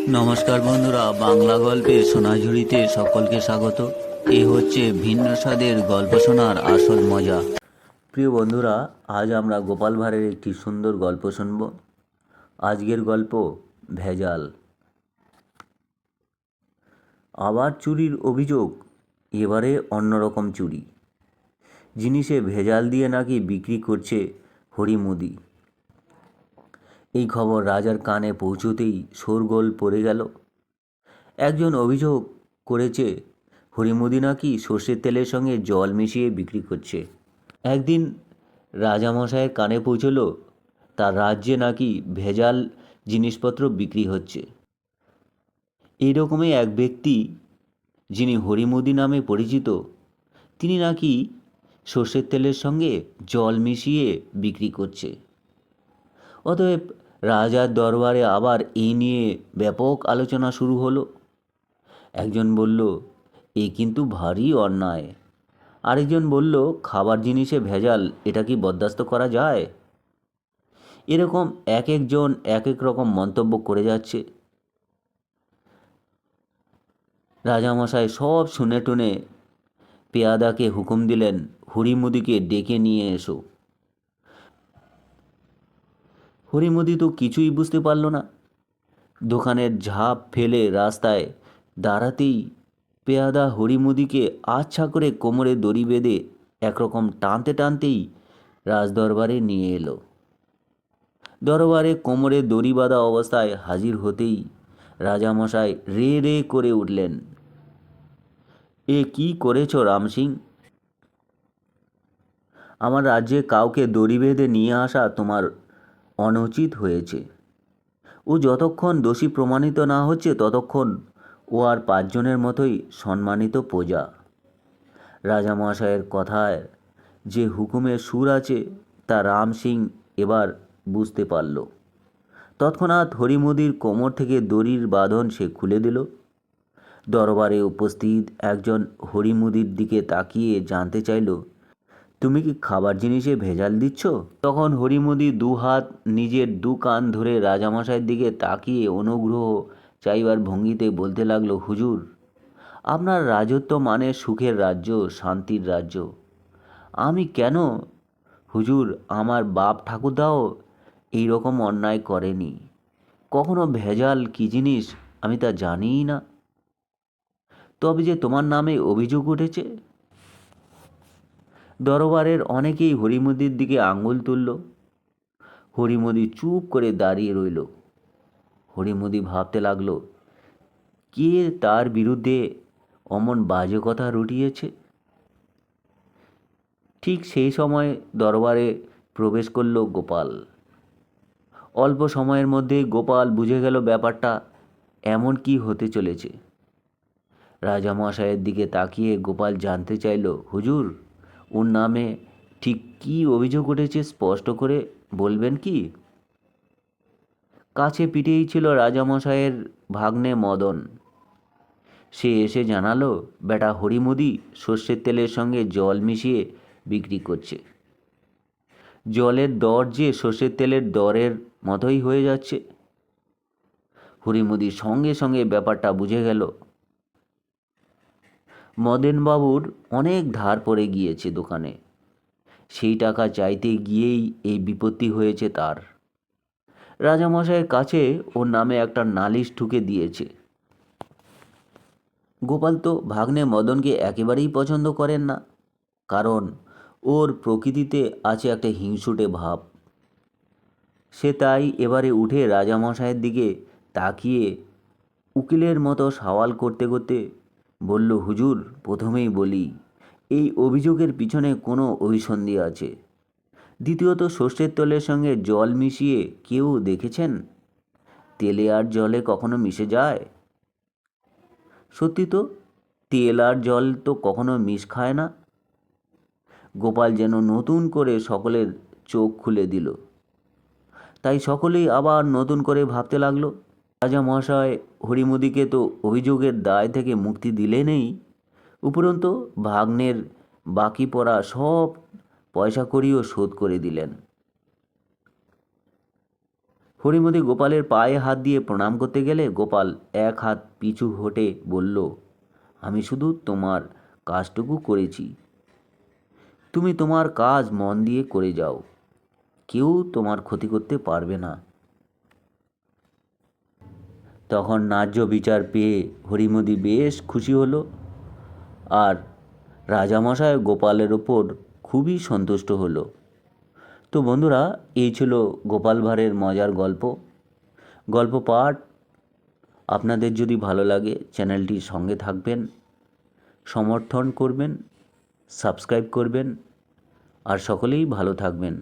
নমস্কার বন্ধুরা, বাংলা গল্পের সোনাঝুরিতে সকলকে স্বাগত। এ হচ্ছে ভিন্ন স্বাদের গল্প শোনার আসল মজা। প্রিয় বন্ধুরা, আজ আমরা গোপাল ভাঁড়ের একটি সুন্দর গল্প শুনব। আজকের গল্প ভেজাল। আবার চুরির অভিযোগ, এবারে অন্যরকম চুরি। জিনিসে ভেজাল দিয়ে নাকি বিক্রি করছে হরিমুদি। এই খবর রাজার কানে পৌঁছতেই শোরগোল পড়ে গেল। একজন অভিযোগ করেছে হরিমুদি নাকি সর্ষের তেলের সঙ্গে জল মিশিয়ে বিক্রি করছে। একদিন রাজামশাইয়ের কানে পৌঁছল তার রাজ্যে নাকি ভেজাল জিনিসপত্র বিক্রি হচ্ছে। এইরকমই এক ব্যক্তি, যিনি হরিমুদি নামে পরিচিত, তিনি নাকি সর্ষের তেলের সঙ্গে জল মিশিয়ে বিক্রি করছে। অতএব রাজার দরবারে আবার এই নিয়ে ব্যাপক আলোচনা শুরু হলো। একজন বলল, এ কিন্তু ভারী অন্যায়। আরেকজন বলল, খাবার জিনিসে ভেজাল, এটা কি বরদাস্ত করা যায়? এরকম এক একজন এক এক রকম মন্তব্য করে যাচ্ছে। রাজামশাই সব শুনে টুনে পেয়াদাকে হুকুম দিলেন, হরিমুদিকে ডেকে নিয়ে এসো। হরিমুদি তো কিছুই বুঝতে পারল না। দোকানের ঝাঁপ ফেলে রাস্তায় দাঁড়াতেই পেয়াদা হরিমুদিকে আচ্ছা করে কোমরে দড়ি বেঁধে একরকম টানতে টানতেই রাজদরবারে নিয়ে এলো। দরবারে কোমরে দড়ি বাঁধা অবস্থায় হাজির হতেই রাজামশাই রে রে করে উঠলেন, এ কি করেছ রামসিং? আমার রাজ্যে কাউকে দড়ি বেঁধে নিয়ে আসা তোমার অনুচিত হয়েছে। ও যতক্ষণ দোষী প্রমাণিত না হচ্ছে ততক্ষণ ও আর পাঁচজনের মতোই সম্মানিত প্রজা। রাজামশাইয়ের কথায় যে হুকুমের সুর আছে তা রাম সিং এবার বুঝতে পারল। তৎক্ষণাৎ হরিমুদির কোমর থেকে দড়ির বাঁধন সে খুলে দিল। দরবারে উপস্থিত একজন হরিমুদির দিকে তাকিয়ে জানতে চাইল, তুমি কি খাবার জিনিসে ভেজাল দিচ্ছ? তখন হরিমুদি দু হাত নিজের দু কান ধরে রাজামশাইয়ের দিকে তাকিয়ে অনুগ্রহ চাইবার ভঙ্গিতে বলতে লাগলো, হুজুর, আপনার রাজত্ব মানে সুখের রাজ্য, শান্তির রাজ্য। আমি কেন? হুজুর, আমার বাপ ঠাকুরদাও এই রকম অন্যায় করেনি। কখনো ভেজাল কি জিনিস আমি তা জানিই না। তবে যে তোমার নামে অভিযোগ উঠেছে। দরবারের অনেকেই হরিমুদির দিকে আঙুল তুলল। হরিমুদি চুপ করে দাঁড়িয়ে রইল। হরিমুদি ভাবতে লাগলো, কে তার বিরুদ্ধে অমন বাজে কথা রটিয়েছে। ঠিক সেই সময় দরবারে প্রবেশ করল গোপাল। অল্প সময়ের মধ্যেই গোপাল বুঝে গেল ব্যাপারটা এমন কি হতে চলেছে। রাজামশাইয়ের দিকে তাকিয়ে গোপাল জানতে চাইল, হুজুর, ওর নামে ঠিক কী অভিযোগ উঠেছে স্পষ্ট করে বলবেন কি? কাছে পিঠেই ছিল রাজামশাইয়ের ভাগ্নে মদন। সে এসে জানালো, বেটা হরিমুদি সর্ষের তেলের সঙ্গে জল মিশিয়ে বিক্রি করছে। জলের দর যে সর্ষের তেলের দরের মতোই হয়ে যাচ্ছে। হরিমুদি সঙ্গে সঙ্গে ব্যাপারটা বুঝে গেল। মদেনবাবুর অনেক ধার পড়ে গিয়েছে দোকানে, সেই টাকা চাইতে গিয়েই এই বিপত্তি হয়েছে তার। রাজামশাইয়ের কাছে ওর নামে একটা নালিশ ঠুকে দিয়েছে। গোপাল তো ভাগ্নে মদনকে একেবারেই পছন্দ করেন না, কারণ ওর প্রকৃতিতে আছে একটা হিংসুটে ভাব। সে তাই এবারে উঠে রাজামশাইয়ের দিকে তাকিয়ে উকিলের মতো সওয়াল করতে করতে বলল, হুজুর, প্রথমেই বলি, এই অভিযোগের পিছনে কোনো অভিসন্ধি আছে। দ্বিতীয়ত, সর্ষের তেলের সঙ্গে জল মিশিয়ে কেউ দেখেছেন? তেলে আর জলে কখনো মিশে যায়? সত্যি তো, তেল আর জল তো কখনো মিশ খায় না। গোপাল যেন নতুন করে সকলের চোখ খুলে দিল। তাই সকলেই আবার নতুন করে ভাবতে লাগলো। রাজামশাই হরিমুদিকে তো অভিযোগের দায় থেকে মুক্তি দিলেনই, উপরন্তু ভাগ্নের বাকি পড়া সব পয়সা কড়িও শোধ করে দিলেন। হরিমতি গোপালের পায়ে হাত দিয়ে প্রণাম করতে গেলে গোপাল এক হাত পিছু হটে বলল, আমি শুধু তোমার কাজটুকু করেছি, তুমি তোমার কাজ মন দিয়ে করে যাও, কেউ তোমার ক্ষতি করতে পারবে না। তখন ন্যায্য বিচার পেয়ে হরিমতি বেশ খুশি হলো, আর রাজামশাই গোপালের ওপর খুবই সন্তুষ্ট হলো। তো বন্ধুরা, এই ছিল গোপাল ভাঁড়ের মজার গল্প। গল্প পাঠ আপনাদের যদি ভালো লাগে চ্যানেলটির সঙ্গে থাকবেন, সমর্থন করবেন, সাবস্ক্রাইব করবেন, আর সকলেই ভালো থাকবেন।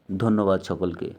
ধন্যবাদ সকলকে।